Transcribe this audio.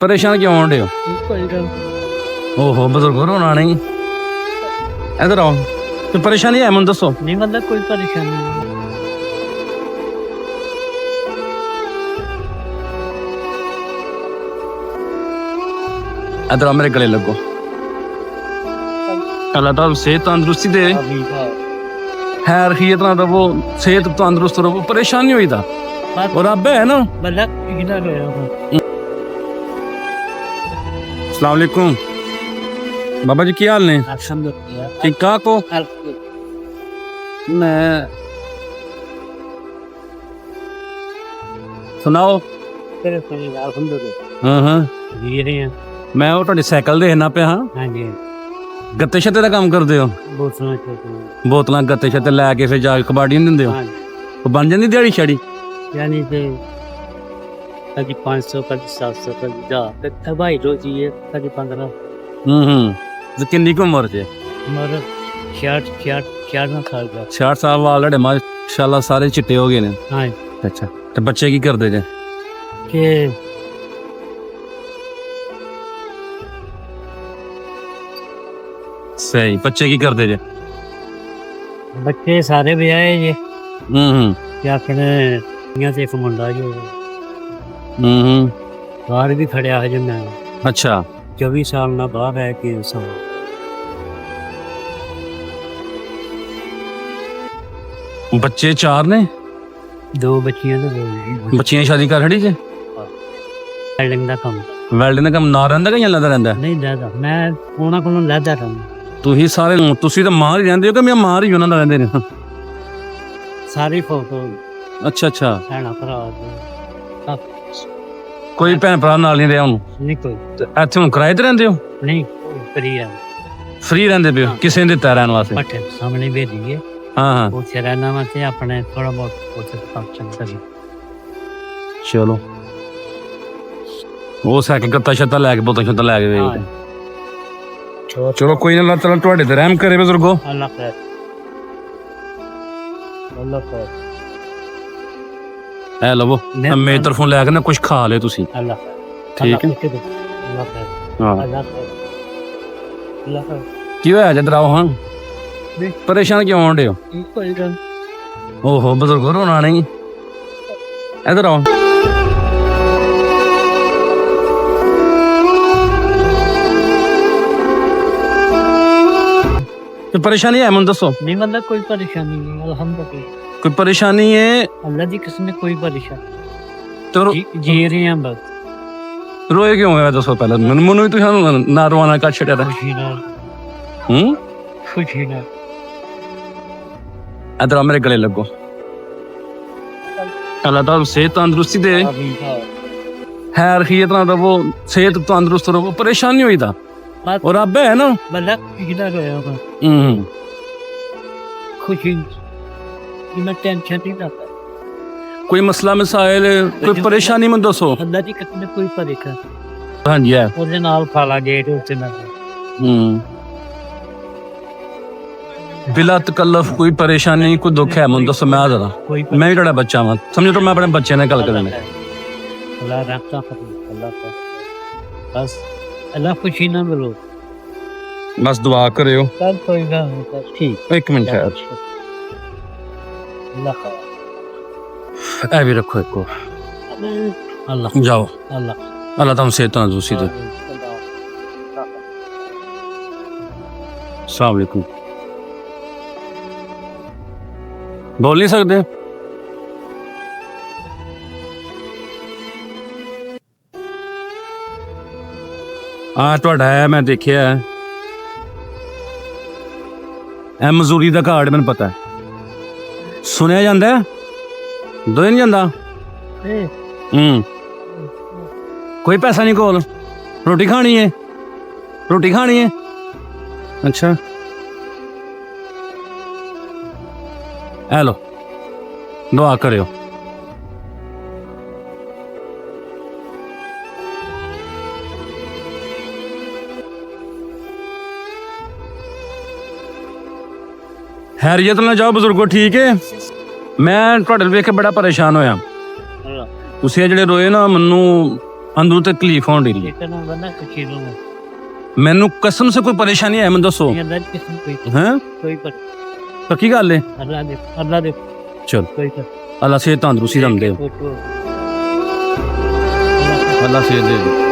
परेशान क्यों हो रहे हो? कोई गल ओहो बुजुर्गो रोना नहीं, इधर आओ। तो परेशानी है मुझे दसो। नहीं, मतलब कोई परेशानी नहीं। इधर आओ मेरे गले लगो। अल्लाह ताला सेहत तंदुरुस्ती दे, खैर खियत ना दवो, सेहत तंदुरुस्त रहो, परेशानी हुई था और अब है ना। मतलब इतना गया हूँ। अस्सलाम वालेकुम बाबा जी, क्या हाल ने? अल्हम्दुलिल्लाह। ठीक ठाक हो? मैं सुनाओ। अल्हम्दुलिल्लाह हाँ हाँ, जी रहे हैं। मैं वो ਤੁਹਾਡੀ ਸਾਈਕਲ ਦੇਖਣਾ ਪਿਆ ਹਾਂ। हाँ जी, ਗੱਤੇ ਛੱਤੇ ਦਾ ਕੰਮ ਕਰਦੇ ਹੋ? बहुत सुना चाहते हैं। ਬੋਤਲਾਂ ਗੱਤੇ ਛੱਤੇ ਲੈ ਕੇ ਫਿਰ ਜਾ ਕੇ ਕਬਾੜੀ ਨਹੀਂ ਦਿੰਦੇ ਹੋ? हाँ जी, ਉਹ ਬਣ ਜਾਂਦੀ ਦਿਹਾੜੀ ਛੜੀ? यानी कि कभी 500, कभी 700, कभी 1000, भाई रोजी है, कभी 15। ਹੂੰ ਤੇ ਕਿੰਨੀ ਕੁ ਉਮਰ 'ਚ? मगर 66 में खा गया। 60 ਸਾਲ ਵਾਲੇ ਤੁਹਾਡੇ ਮਾਸ਼ਾਅੱਲਾ ਸਾਰੇ ਚਿੱਟੇ ਹੋ ਗਏ ਨੇ। हाँ ਅੱਛਾ, ਤੇ ਬੱਚੇ ਕੀ ਕਰਦੇ ਜੇ? कि ਸਹੀ, ਬੱਚੇ ਕੀ ਕਰਦੇ ਜੇ? बच्चे सारे भी आए ये ਹੂੰ क्या कहने यहाँ से एक मुंडा जो ਹੂੰ बाहर भी खड़े आ जो मैं ਅੱਛਾ 24 साल ना बाहर है कि सब ਬੱਚੇ 4 ਨੇ? दो बच्चियां तो दो ਬੱਚੀਆਂ ਦੀ ਸ਼ਾਦੀ ਕਰ ਛੜੀ ਜੇ? बिल्डिंग का काम ਵੈਲਡਿੰਗ ਦਾ ਕੰਮ ਨਾ ਰਹਿੰਦਾ ਕਿ ਜਾਂ ਲੱਗਦਾ ਰਹਿੰਦਾ? नहीं लैदा मैं उन्होंने को लैदा था ਤੁਸੀਂ ਸਾਰੇ ਤੁਸੀਂ ਤਾਂ ਮਾਰ ਹੀ ਰਹਿੰਦੇ ਹੋ ਕਿ ਮੈਂ ਮਾਰ ਹੀ ਉਹਨਾਂ ਨਾਲ ਰਹਿੰਦੇ ਨੇ? सारी फोटो ਅੱਛਾ ਅੱਛਾ, भैन भरा ਕੋਈ ਭੈਣ ਭਰਾ ਨਾਲ ਨਹੀਂ ਰਿਹਾ ਉਹਨੂੰ? नहीं कोई ਤੇ ਇੱਥੇ ਹੁਣ ਕਿਰਾਏ ਤੇ ਰਹਿੰਦੇ ਹੋ? नहीं फ्री है ਫ੍ਰੀ ਰਹਿੰਦੇ ਪਏ ਹੋ? ਕਿਸੇ ਨੇ ਦਿੱਤਾ ਰਹਿਣ ਵਾਸਤੇ? पट्टे सामने भेज दिए ਹਾਂ ਹਾਂ, वो रहना मत अपने थोड़ा बहुत कुछ काम चल सके ਚਲੋ ਉਹ ਸਾਈਕਲ ਗੱਤਾ ਛੱਤਾ ਲੈ ਕੇ ਬੋਤਲ ਛੱਤਾ ਲੈ ਕੇ ਵੇਚ। ਚਲੋ ਕੋਈ ਨਾ, ਅੱਲਾਹ ਤਾਲਾ ਤੁਹਾਡੇ ਤੇ ਰਹਿਮ ਕਰੇ ਬਜ਼ੁਰਗੋ। अल्लाह खैर अल्लाह खैर ਐ ਲਵੋ, ਮੇਰੇ ਤਰਫੋਂ ਲੈ ਕੇ ਨਾ ਕੁਝ ਖਾ ਲਿਓ ਤੁਸੀਂ। अल्लाह ठीक है। अल्लाह खैर ਹਾਂ, अल्लाह खैर अल्लाह खैर ਕੀ ਹੋਇਆ ਜਦ ਰਾਓ? ਹਾਂ, ਨਹੀਂ। ਪਰੇਸ਼ਾਨ ਕਿਉਂ ਹੋਣ ਡੇ ਹੋ? कोई गल ਓਹੋ ਬਜ਼ੁਰਗੋ ਰੋਣਾ ਨਹੀਂ, ਇਧਰ ਆਓ। ਤੇ ਪਰੇਸ਼ਾਨੀ ਹੈ ਮੈਨੂੰ ਦੱਸੋ। नहीं, मतलब कोई परेशानी नहीं अल्हम्दुलिल्लाह। ਕੋਈ ਪਰੇਸ਼ਾਨੀ ਹੈ अल्लाह की कसम में कोई परेशानी ਤੇ जी रहे हैं बस ਰੋਏ ਕਿਉਂ ਹੋਇਆ ਦੱਸੋ ਪਹਿਲਾਂ ਮੈਨੂੰ ਵੀ ਤੁਸੀਂ ਨਾ ਰਵਾਨਾ ਕਰ ਛੱਡਿਆ ਤਾਂ। खुशी ना ਹੂੰ, खुशी ना ਇਧਰ ਆ ਮੇਰੇ ਗਲੇ ਲੱਗੋ। ਅੱਲਾਹ ਤਾਲਾ ਸਿਹਤ ਤੰਦਰੁਸਤੀ ਦੇ, ਖੈਰ ਖਿयत ना दवो, सेहत तंदुरुस्त रहो, परेशानी हुई था और अब है ना। मतलब इतना गया हूँ खुशी कि मैं टेंशन नहीं लाता कोई मसला मसाइल कोई परेशानी में दसो। अल्लाह की कसम में कोई परेशानी हाँ जी है। ਉਹਦੇ ਨਾਲ ਖਾਲਾ ਗੇਟ ਉੱਤੇ ਨਾ बिला तकल्लफ कोई परेशानी कोई दुख है मुझे दसो। मैं जरा कोई मैं भी थोड़ा बच्चा वा, समझो तो मैं अपने बच्चे ने गल करनी। अल्लाह रखता अल्लाह का बस अल्लाह खुशी ना मिलो बस दुआ करियो। कल कोई गल नहीं ठीक एक मिनट है, अल्लाह का ऐ भी रखो एक अल्लाह जाओ। अल्लाह अल्लाह तुम सेहत तंदुरुस्ती दे। अस्सलाम वालेकुम। बोल नहीं सकते? हाँ ਤੁਹਾਡਾ ਹੈ, मैं देखिया है। ਇਹ ਮਜ਼ਦੂਰੀ ਦਾ ਕਾਰਡ ਮੈਨੂੰ ਪਤਾ ਹੈ, ਸੁਣਿਆ ਜਾਂਦਾ ਹੈ, ਦੋ ਨਹੀਂ ਜਾਂਦਾ। कोई पैसा नहीं कोल, रोटी खानी है, रोटी खानी है। अच्छा हेलो, दुआ करियो। हैरियत ना जाओ बजुर्गो, ठीक है। मैं ਤੁਹਾਡੇ ਵੇਖ ਕੇ ਬੜਾ ਪਰੇਸ਼ਾਨ ਹੋਇਆ। ਤੁਸੀਂ ਜਿਹੜੇ ਰੋਏ ਨਾ ਮੈਨੂੰ अंदरों तकलीफ हो रही है। इतना बना कुछ नहीं मैनू कसम से कोई परेशानी है मैं दसो है अंदर किसी कोई हैं कोई पर पक्की गल है। अल्लाह दे चल कोई पर अल्लाह सेहत तंदरुस्ती दम दे, फोटो अल्लाह सेहत दे।